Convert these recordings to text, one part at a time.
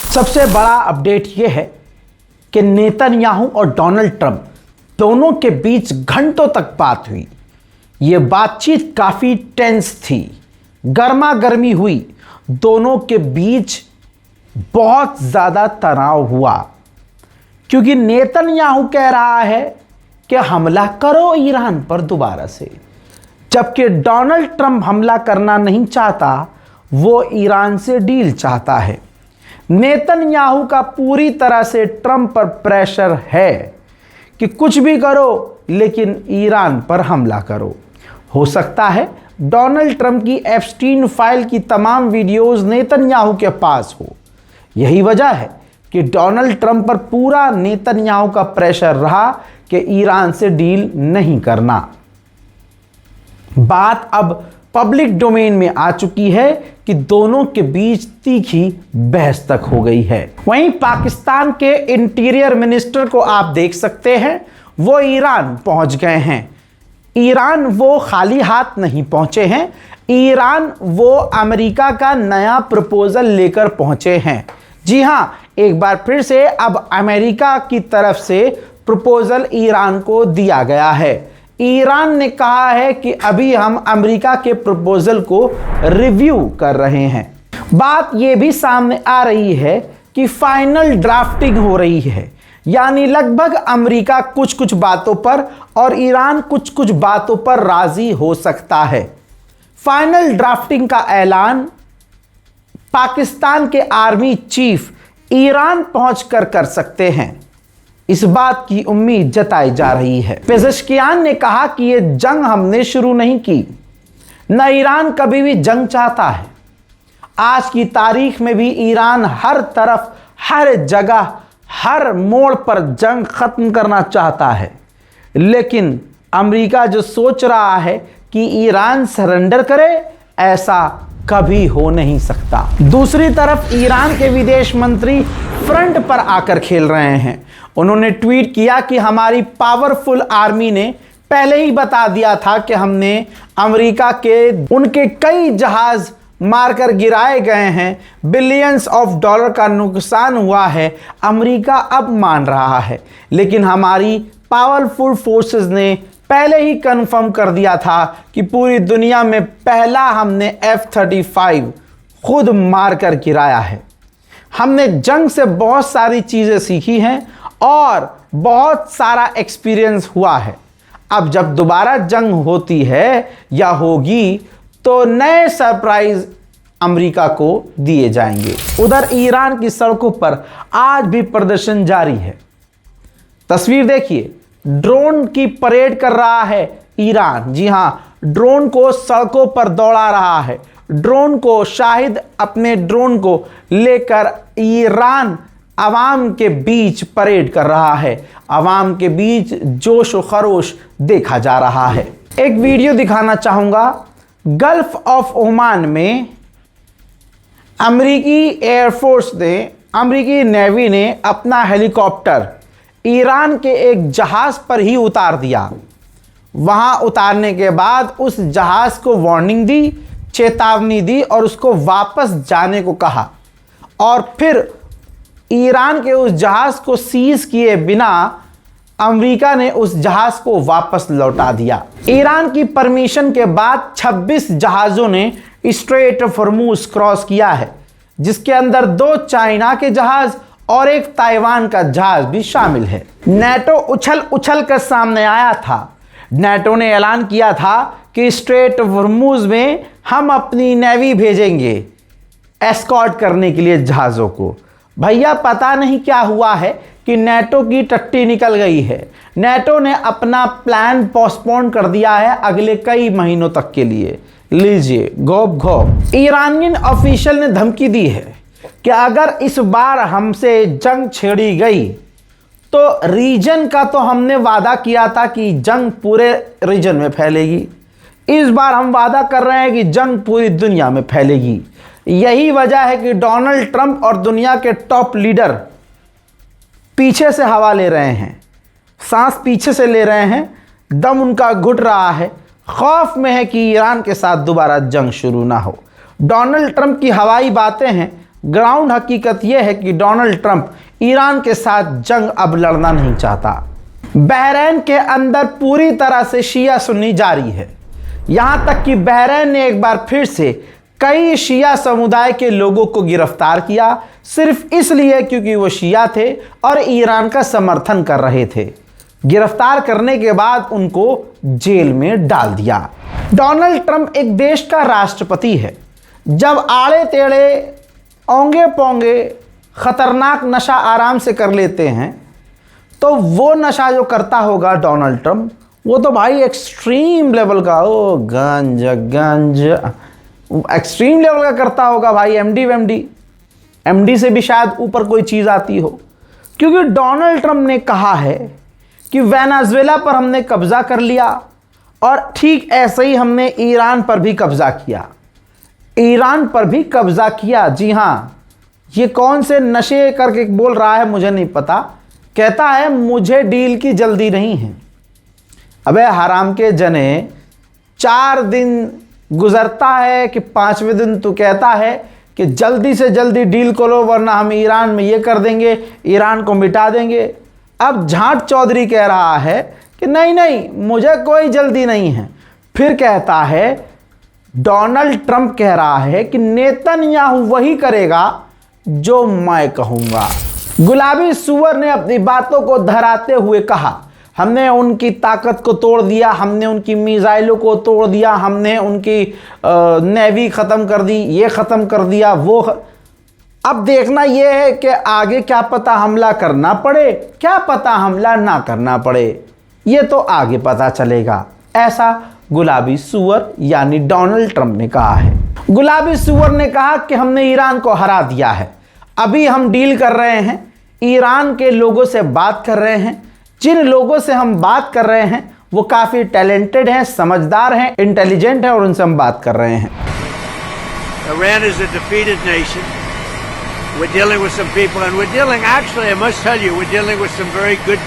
सबसे बड़ा अपडेट यह है कि नेतन्याहू और डोनाल्ड ट्रंप दोनों के बीच घंटों तक बात हुई। यह बातचीत काफ़ी टेंस थी, गर्मा गर्मी हुई, दोनों के बीच बहुत ज़्यादा तनाव हुआ क्योंकि नेतन्याहू कह रहा है कि हमला करो ईरान पर दोबारा से, जबकि डोनाल्ड ट्रंप हमला करना नहीं चाहता, वो ईरान से डील चाहता है। नेतन्याहू का पूरी तरह से ट्रंप पर प्रेशर है कि कुछ भी करो लेकिन ईरान पर हमला करो। हो सकता है डोनाल्ड ट्रंप की एप्स्टीन फाइल की तमाम वीडियोस नेतन्याहू के पास हो। यही वजह है कि डोनाल्ड ट्रंप पर पूरा नेतन्याहू का प्रेशर रहा कि ईरान से डील नहीं करना। बात अब पब्लिक डोमेन में आ चुकी है कि दोनों के बीच तीखी बहस तक हो गई है। वहीं पाकिस्तान के इंटीरियर मिनिस्टर को आप देख सकते हैं, वो ईरान पहुंच गए हैं। ईरान वो खाली हाथ नहीं पहुंचे हैं, ईरान वो अमेरिका का नया प्रपोजल लेकर पहुंचे हैं। जी हां, एक बार फिर से अब अमेरिका की तरफ से प्रपोजल ईरान को दिया गया है। ईरान ने कहा है कि अभी हम अमेरिका के प्रपोजल को रिव्यू कर रहे हैं। बात यह भी सामने आ रही है कि फाइनल ड्राफ्टिंग हो रही है, यानी लगभग अमेरिका कुछ कुछ बातों पर और ईरान कुछ कुछ बातों पर राजी हो सकता है। फाइनल ड्राफ्टिंग का ऐलान पाकिस्तान के आर्मी चीफ ईरान पहुंचकर कर सकते हैं, इस बात की उम्मीद जताई जा रही है। पेज़ेश्कियान ने कहा कि यह जंग हमने शुरू नहीं की, न ईरान कभी भी जंग चाहता है। आज की तारीख में भी ईरान हर तरफ, हर जगह, हर मोड़ पर जंग खत्म करना चाहता है, लेकिन अमेरिका जो सोच रहा है कि ईरान सरेंडर करे, ऐसा कभी हो नहीं सकता। दूसरी तरफ ईरान के विदेश मंत्री फ्रंट पर आकर खेल रहे हैं। उन्होंने ट्वीट किया कि हमारी पावरफुल आर्मी ने पहले ही बता दिया था कि हमने अमेरिका के उनके कई जहाज मारकर गिराए गए हैं, बिलियंस ऑफ डॉलर का नुकसान हुआ है। अमेरिका अब मान रहा है, लेकिन हमारी पावरफुल फोर्सेस ने पहले ही कंफर्म कर दिया था कि पूरी दुनिया में पहला हमने F-35 खुद मारकर गिराया है। हमने जंग से बहुत सारी चीज़ें सीखी हैं और बहुत सारा एक्सपीरियंस हुआ है। अब जब दोबारा जंग होती है या होगी तो नए सरप्राइज अमेरिका को दिए जाएंगे। उधर ईरान की सड़कों पर आज भी प्रदर्शन जारी है। तस्वीर देखिए, ड्रोन की परेड कर रहा है ईरान। जी हां, ड्रोन को सड़कों पर दौड़ा रहा है। ड्रोन को, शाहिद अपने ड्रोन को लेकर ईरान आवाम के बीच परेड कर रहा है। आवाम के बीच जोश और खरोश देखा जा रहा है। एक वीडियो दिखाना चाहूंगा। गल्फ ऑफ ओमान में अमेरिकी एयरफोर्स ने, अमेरिकी नेवी ने अपना हेलीकॉप्टर ईरान के एक जहाज पर ही उतार दिया। वहां उतारने के बाद उस जहाज को वार्निंग दी, चेतावनी दी और उसको वापस जाने को कहा, और फिर ईरान के उस जहाज को सीज किए बिना अमेरिका ने उस जहाज को वापस लौटा दिया। ईरान की परमिशन के बाद 26 जहाज़ों ने स्ट्रेट ऑफ हॉर्मुज क्रॉस किया है, जिसके अंदर 2 चाइना के जहाज और एक ताइवान का जहाज भी शामिल है। नेटो उछल उछल कर सामने आया था। नेटो ने ऐलान किया था कि स्ट्रेट ऑफ हॉर्मुज में हम अपनी नेवी भेजेंगे एस्कॉर्ट करने के लिए जहाज़ों को। भैया पता नहीं क्या हुआ है कि नेटो की टट्टी निकल गई है। नेटो ने अपना प्लान पोस्टपोन कर दिया है अगले कई महीनों तक के लिए। लीजिए गौब गौब। ईरानियन ऑफिशियल ने धमकी दी है कि अगर इस बार हमसे जंग छेड़ी गई तो रीजन का तो हमने वादा किया था कि जंग पूरे रीजन में फैलेगी, इस बार हम वादा कर रहे हैं कि जंग पूरी दुनिया में फैलेगी। यही वजह है कि डोनाल्ड ट्रंप और दुनिया के टॉप लीडर पीछे से हवा ले रहे हैं, सांस पीछे से ले रहे हैं, दम उनका घुट रहा है, खौफ में है कि ईरान के साथ दोबारा जंग शुरू ना हो। डोनाल्ड ट्रंप की हवाई बातें हैं, ग्राउंड हकीकत यह है कि डोनाल्ड ट्रंप ईरान के साथ जंग अब लड़ना नहीं चाहता। बहरीन के अंदर पूरी तरह से शिया सुन्नी जारी है। यहां तक कि बहरीन ने एक बार फिर से कई शिया समुदाय के लोगों को गिरफ्तार किया, सिर्फ इसलिए क्योंकि वो शिया थे और ईरान का समर्थन कर रहे थे। गिरफ्तार करने के बाद उनको जेल में डाल दिया। डोनाल्ड ट्रंप एक देश का राष्ट्रपति है। जब आड़े टेढ़े औंगे पोंगे खतरनाक नशा आराम से कर लेते हैं, तो वो नशा जो करता होगा डोनाल्ड ट्रंप, वो तो भाई एक्सट्रीम लेवल का, ओ गांजा एक्सट्रीम लेवल का करता होगा भाई। एमडी से भी शायद ऊपर कोई चीज़ आती हो, क्योंकि डोनाल्ड ट्रंप ने कहा है कि वेनेजुएला पर हमने कब्जा कर लिया और ठीक ऐसे ही हमने ईरान पर भी कब्जा किया। ईरान पर भी कब्जा किया, जी हाँ। ये कौन से नशे करके बोल रहा है मुझे नहीं पता। कहता है मुझे डील की जल्दी नहीं है। अबे हराम के जने, 4 दिन गुजरता है कि 5वें दिन तू कहता है कि जल्दी से जल्दी डील करो वरना हम ईरान में ये कर देंगे, ईरान को मिटा देंगे। अब झाट चौधरी कह रहा है कि नहीं नहीं मुझे कोई जल्दी नहीं है। फिर कहता है, डोनाल्ड ट्रंप कह रहा है कि नेतन्याहू वही करेगा जो मैं कहूँगा। गुलाबी सुअर ने अपनी बातों को दोहराते हुए कहा, हमने उनकी ताकत को तोड़ दिया, हमने उनकी मिसाइलों को तोड़ दिया, हमने उनकी नेवी ख़त्म कर दी, ये ख़त्म कर दिया, वो अब देखना ये है कि आगे क्या पता हमला करना पड़े, क्या पता हमला ना करना पड़े, ये तो आगे पता चलेगा। ऐसा गुलाबी सुअर यानी डोनाल्ड ट्रंप ने कहा है। गुलाबी सुअर ने कहा कि हमने ईरान को हरा दिया है। अभी हम डील कर रहे हैं, ईरान के लोगों से बात कर रहे हैं। जिन लोगों से हम बात कर रहे हैं वो काफ़ी टैलेंटेड हैं, समझदार हैं, इंटेलिजेंट हैं और उनसे हम बात कर रहे हैं। Iran is a defeated nation. We're dealing with some people, and we're dealing, actually, I must tell you, we're dealing with some very good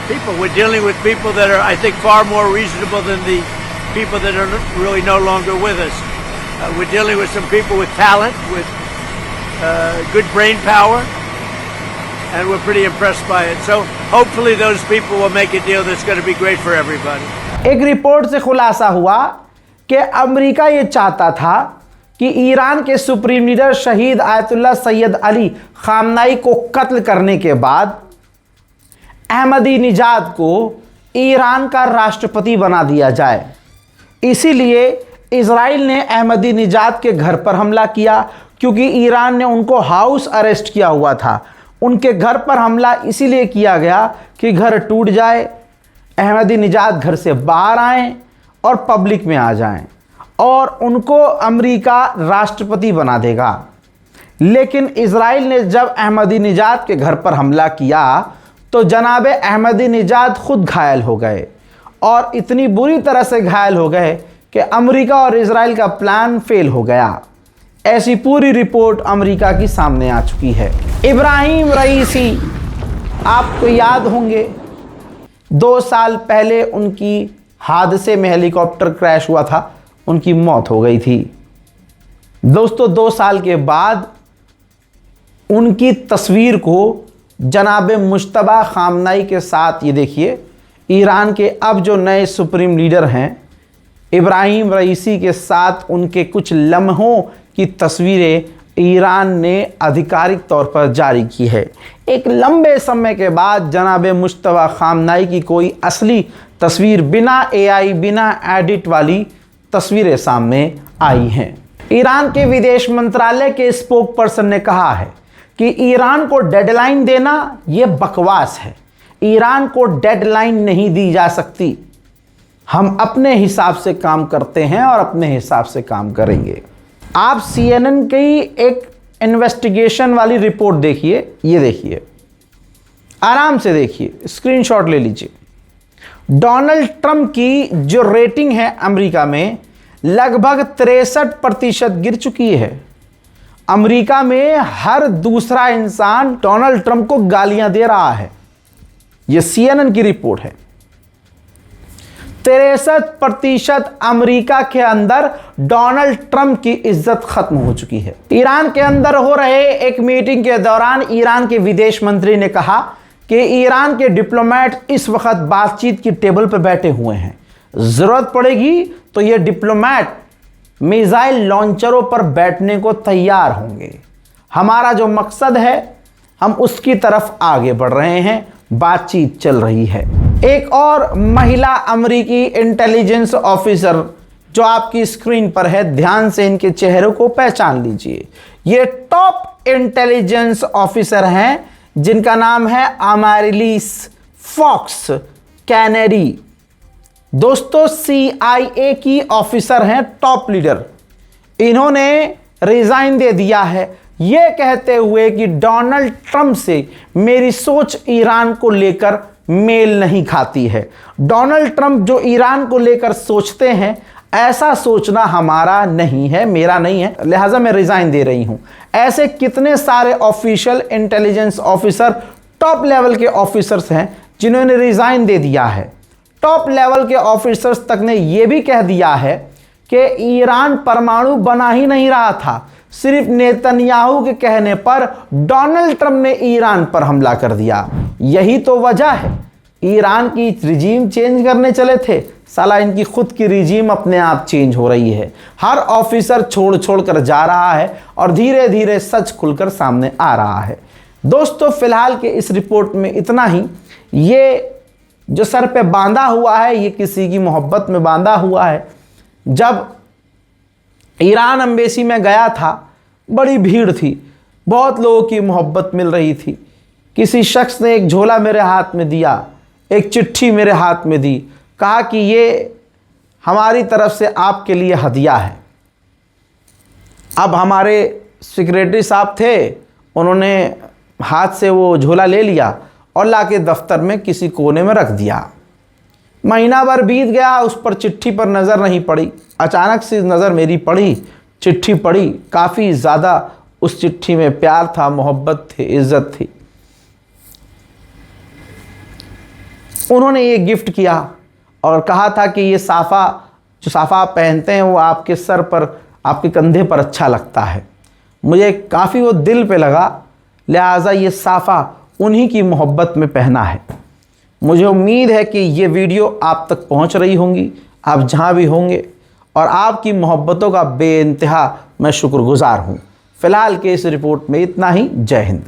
people. We're dealing with people that are, I think, far more reasonable than the people that are really no longer with us. We're dealing with some people with talent, with good brain power, and we're pretty impressed by it. So hopefully those people will make a deal that's going to be great for everybody. एक report से खुलासा हुआ कि America ये चाहता था कि Iran के सुप्रीम लीडर शहीद आयतुल्ला सैयद अली खामनाई को कत्ल करने के बाद अहमदीनेजाद को ईरान का राष्ट्रपति बना दिया जाए। इसीलिए इजराइल ने अहमदीनेजाद के घर पर हमला किया, क्योंकि ईरान ने उनको हाउस अरेस्ट किया हुआ था। उनके घर पर हमला इसीलिए किया गया कि घर टूट जाए, अहमदीनेजाद घर से बाहर आएं और पब्लिक में आ जाएं और उनको अमेरिका राष्ट्रपति बना देगा। लेकिन इजराइल ने जब अहमदीनेजाद के घर पर हमला किया तो जनाब अहमदीनेजाद खुद घायल हो गए और इतनी बुरी तरह से घायल हो गए कि अमेरिका और इजराइल का प्लान फेल हो गया। ऐसी पूरी रिपोर्ट अमेरिका की सामने आ चुकी है। इब्राहिम रईसी, आपको याद होंगे 2 साल पहले उनकी हादसे में हेलीकॉप्टर क्रैश हुआ था, उनकी मौत हो गई थी। दोस्तों 2 साल के बाद उनकी तस्वीर को जनाब मुश्तबा खामनाई के साथ, ये देखिए, ईरान के अब जो नए सुप्रीम लीडर हैं इब्राहिम रईसी के साथ उनके कुछ लम्हों की तस्वीरें ईरान ने आधिकारिक तौर पर जारी की है। एक लंबे समय के बाद जनाब मुश्तबा खामनाई की कोई असली तस्वीर बिना AI, बिना एडिट वाली तस्वीरें सामने आई हैं। ईरान के विदेश मंत्रालय के स्पोक पर्सन ने कहा है कि ईरान को डेडलाइन देना ये बकवास है। ईरान को डेडलाइन नहीं दी जा सकती। हम अपने हिसाब से काम करते हैं और अपने हिसाब से काम करेंगे। आप CNN की एक इन्वेस्टिगेशन वाली रिपोर्ट देखिए, ये देखिए, आराम से देखिए, स्क्रीनशॉट ले लीजिए। डोनाल्ड ट्रंप की जो रेटिंग है अमेरिका में लगभग 63% गिर चुकी है। अमेरिका में हर दूसरा इंसान डोनाल्ड ट्रंप को गालियां दे रहा है। यह CNN की रिपोर्ट है। 63% अमेरिका के अंदर डोनाल्ड ट्रंप की इज्जत खत्म हो चुकी है। ईरान के अंदर हो रहे एक मीटिंग के दौरान ईरान के विदेश मंत्री ने कहा कि ईरान के डिप्लोमेट इस वक्त बातचीत की टेबल पर बैठे हुए हैं, जरूरत पड़ेगी तो ये डिप्लोमेट मिसाइल लॉन्चरों पर बैठने को तैयार होंगे। हमारा जो मकसद है हम उसकी तरफ आगे बढ़ रहे हैं, बातचीत चल रही है। एक और महिला अमेरिकी इंटेलिजेंस ऑफिसर जो आपकी स्क्रीन पर है, ध्यान से इनके चेहरे को पहचान लीजिए। ये टॉप इंटेलिजेंस ऑफिसर हैं जिनका नाम है अमेरिलिस फॉक्स कैनेडी। दोस्तों, CIA की ऑफिसर हैं, टॉप लीडर। इन्होंने रिजाइन दे दिया है ये कहते हुए कि डोनाल्ड ट्रंप से मेरी सोच ईरान को लेकर मेल नहीं खाती है। डोनाल्ड ट्रंप जो ईरान को लेकर सोचते हैं ऐसा सोचना हमारा नहीं है, मेरा नहीं है, लिहाजा मैं रिजाइन दे रही हूं। ऐसे कितने सारे official intelligence officer, top level के ऑफिसर्स हैं जिन्होंने रिजाइन दे दिया है। टॉप लेवल के ऑफिसर्स तक ने यह भी कह दिया है कि ईरान परमाणु बना ही नहीं रहा था, सिर्फ नेतन्याहू के कहने पर डोनाल्ड ट्रंप ने ईरान पर हमला कर दिया। यही तो वजह है, ईरान की रिजीम चेंज करने चले थे, साला इनकी खुद की रिजीम अपने आप चेंज हो रही है। हर ऑफिसर छोड़ छोड़ कर जा रहा है और धीरे धीरे सच खुलकर सामने आ रहा है। दोस्तों, फिलहाल के इस रिपोर्ट में इतना ही। ये जो सर पे बांधा हुआ है ये किसी की मोहब्बत में बांधा हुआ है। जब ईरान एम्बेसी में गया था बड़ी भीड़ थी, बहुत लोगों की मोहब्बत मिल रही थी। किसी शख्स ने एक झोला मेरे हाथ में दिया, एक चिट्ठी मेरे हाथ में दी, कहा कि ये हमारी तरफ से आपके लिए हदिया है। अब हमारे सेक्रेटरी साहब थे, उन्होंने हाथ से वो झोला ले लिया और लाके दफ्तर में किसी कोने में रख दिया। महीना भर बीत गया, उस पर चिट्ठी पर नज़र नहीं पड़ी। अचानक से नज़र मेरी पड़ी, चिट्ठी पड़ी। काफ़ी ज़्यादा उस चिट्ठी में प्यार था, मोहब्बत थी, इज़्ज़त थी। उन्होंने ये गिफ्ट किया और कहा था कि ये साफ़ा, जो साफ़ा आप पहनते हैं वो आपके सर पर, आपके कंधे पर अच्छा लगता है। मुझे काफ़ी वो दिल पे लगा, लिहाजा ये साफ़ा उन्हीं की मोहब्बत में पहना है। मुझे उम्मीद है कि ये वीडियो आप तक पहुंच रही होंगी, आप जहां भी होंगे, और आपकी मोहब्बतों का बेइंतहा मैं शुक्रगुजार हूं। फिलहाल के इस रिपोर्ट में इतना ही। जय हिंद।